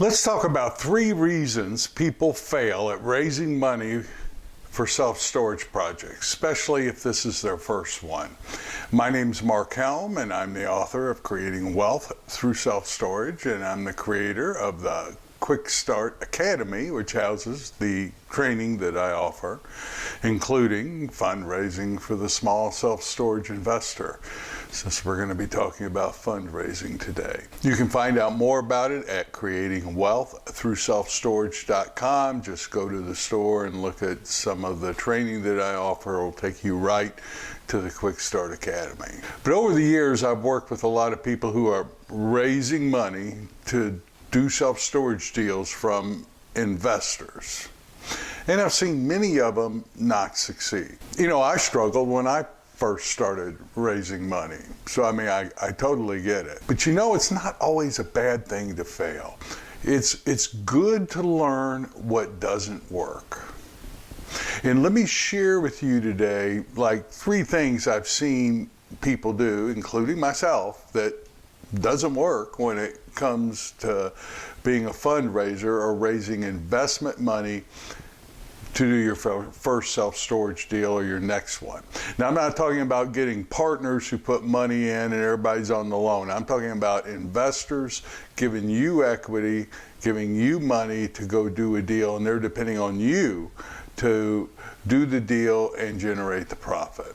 Let's talk about 3 reasons people fail at raising money for self-storage projects, especially if this is their first one. My name's Mark Helm, and I'm the author of Creating Wealth Through Self-Storage, and I'm the creator of the Quickstart Academy, which houses the training that I offer, including fundraising for the small self-storage investor, since we're going to be talking about fundraising today. You can find out more about it at creatingwealththroughselfstorage.com. Just go to the store and look at some of the training that I offer. It will take you right to the Quickstart Academy. But over the years, I've worked with a lot of people who are raising money to do self-storage deals from investors. And I've seen many of them not succeed. You know, I struggled when I first started raising money. So, I totally get it. But you know, it's not always a bad thing to fail. It's good to learn what doesn't work. And let me share with you today, 3 things I've seen people do, including myself, that doesn't work when it comes to being a fundraiser or raising investment money to do your first self-storage deal or your next one. Now, I'm not talking about getting partners who put money in and everybody's on the loan. I'm talking about investors giving you equity, giving you money to go do a deal, and they're depending on you to do the deal and generate the profit.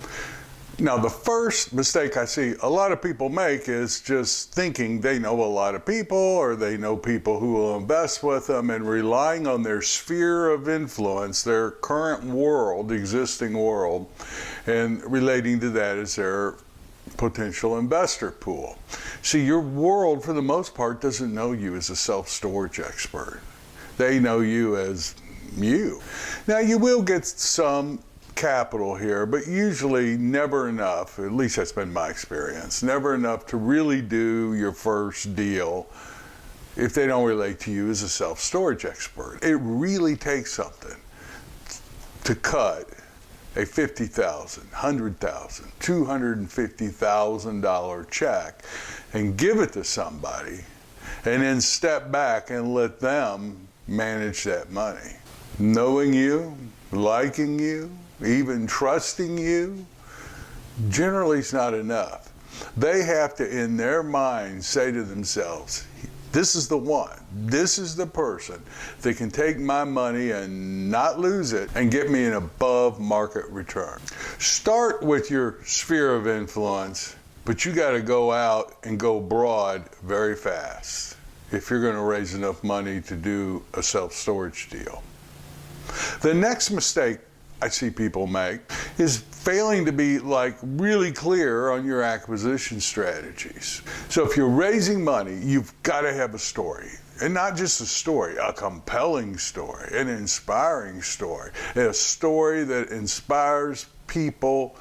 Now, the first mistake I see a lot of people make is just thinking they know a lot of people, or they know people who will invest with them, and relying on their sphere of influence, their current world, existing world, and relating to that as their potential investor pool. See, your world, for the most part, doesn't know you as a self-storage expert. They know you as you. Now, you will get some capital here, but usually never enough, at least that's been my experience, never enough to really do your first deal if they don't relate to you as a self-storage expert. It really takes something to cut a $50,000, $100,000, $250,000 check and give it to somebody, and then step back and let them manage that money. Knowing you, liking you, even trusting you, generally is not enough. They have to, in their mind, say to themselves, this is the one, this is the person that can take my money and not lose it and get me an above market return. Start with your sphere of influence, but you got to go out and go broad very fast if you're going to raise enough money to do a self-storage deal. The next mistake I see people make is failing to be really clear on your acquisition strategies. So if you're raising money, you've got to have a story. And not just a story, a compelling story, an inspiring story, a story that inspires people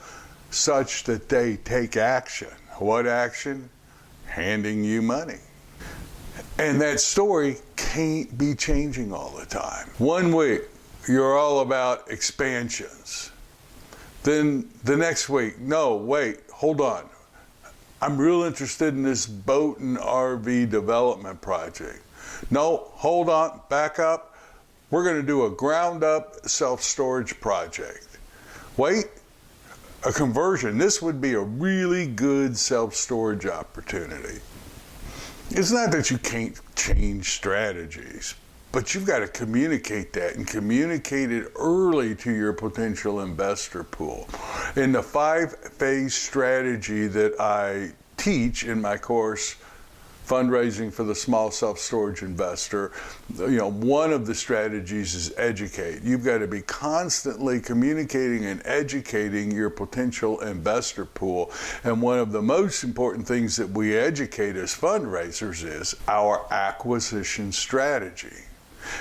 such that they take action. What action? Handing you money. And that story can't be changing all the time. One week, you're all about expansions. Then the next week, no, wait, hold on. I'm real interested in this boat and RV development project. No, hold on, back up. We're going to do a ground up self-storage project. Wait, a conversion. This would be a really good self-storage opportunity. It's not that you can't change strategies, but you've got to communicate that, and communicate it early to your potential investor pool. In the 5-phase strategy that I teach in my course, Fundraising for the Small Self-Storage Investor, one of the strategies is educate. You've got to be constantly communicating and educating your potential investor pool. And one of the most important things that we educate as fundraisers is our acquisition strategy,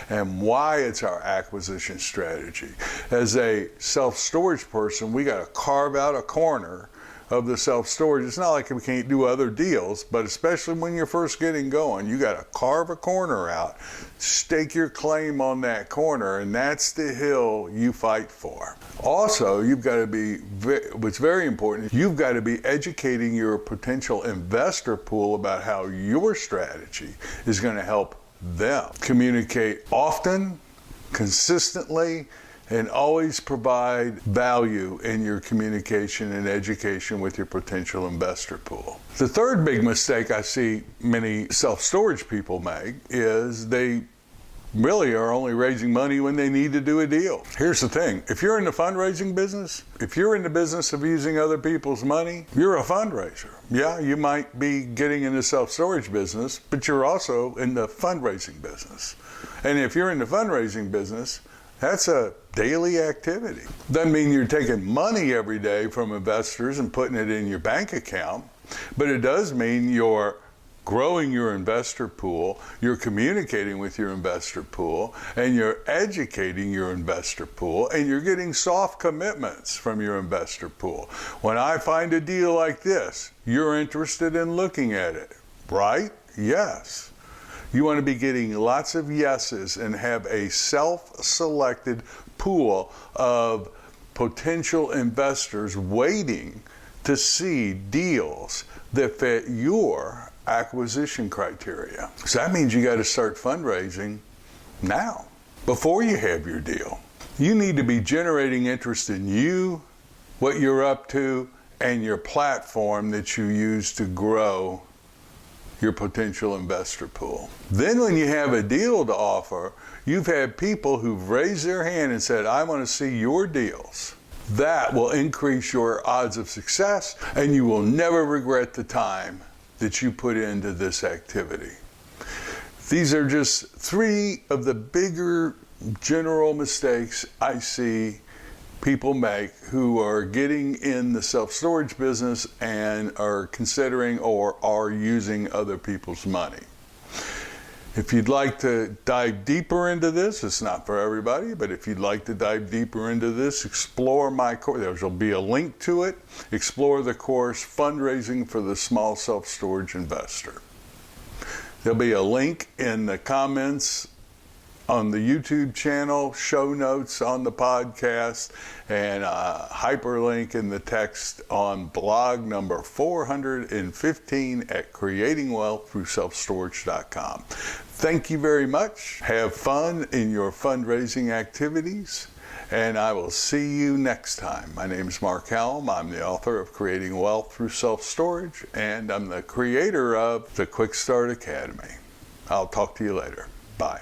and why it's our acquisition strategy. As a self-storage person, we got to carve out a corner of the self-storage. It's not like we can't do other deals, but especially when you're first getting going, you got to carve a corner out, stake your claim on that corner, and that's the hill you fight for. Also, you've got to be, what's very important, you've got to be educating your potential investor pool about how your strategy is going to help them. Communicate often, consistently, and always provide value in your communication and education with your potential investor pool. The third big mistake I see many self-storage people make is they really are only raising money when they need to do a deal. Here's the thing. If you're in the fundraising business, if you're in the business of using other people's money, you're a fundraiser. Yeah, you might be getting in the self-storage business, but you're also in the fundraising business. And if you're in the fundraising business, that's a daily activity. Doesn't mean you're taking money every day from investors and putting it in your bank account, but it does mean you're growing your investor pool, you're communicating with your investor pool, and you're educating your investor pool, and you're getting soft commitments from your investor pool. When I find a deal like this, you're interested in looking at it, right? Yes. You want to be getting lots of yeses and have a self-selected pool of potential investors waiting to see deals that fit your acquisition criteria. So that means you got to start fundraising now, before you have your deal. You need to be generating interest in you, what you're up to, and your platform that you use to grow your potential investor pool. Then when you have a deal to offer, you've had people who've raised their hand and said, I want to see your deals. That will increase your odds of success, and you will never regret the time that you put into this activity. These are just three of the bigger general mistakes I see people make who are getting in the self-storage business and are considering or are using other people's money. If you'd like to dive deeper into this, it's not for everybody, but if you'd like to dive deeper into this, explore my course. There'll be a link to it. Explore the course, Fundraising for the Small Self-Storage Investor. There'll be a link in the comments on the YouTube channel, show notes on the podcast, and a hyperlink in the text on blog number 415 at creatingwealththroughselfstorage.com. Thank you very much. Have fun in your fundraising activities, and I will see you next time. My name is Mark Helm. I'm the author of Creating Wealth Through Self-Storage, and I'm the creator of the Quickstart Academy. I'll talk to you later. Bye.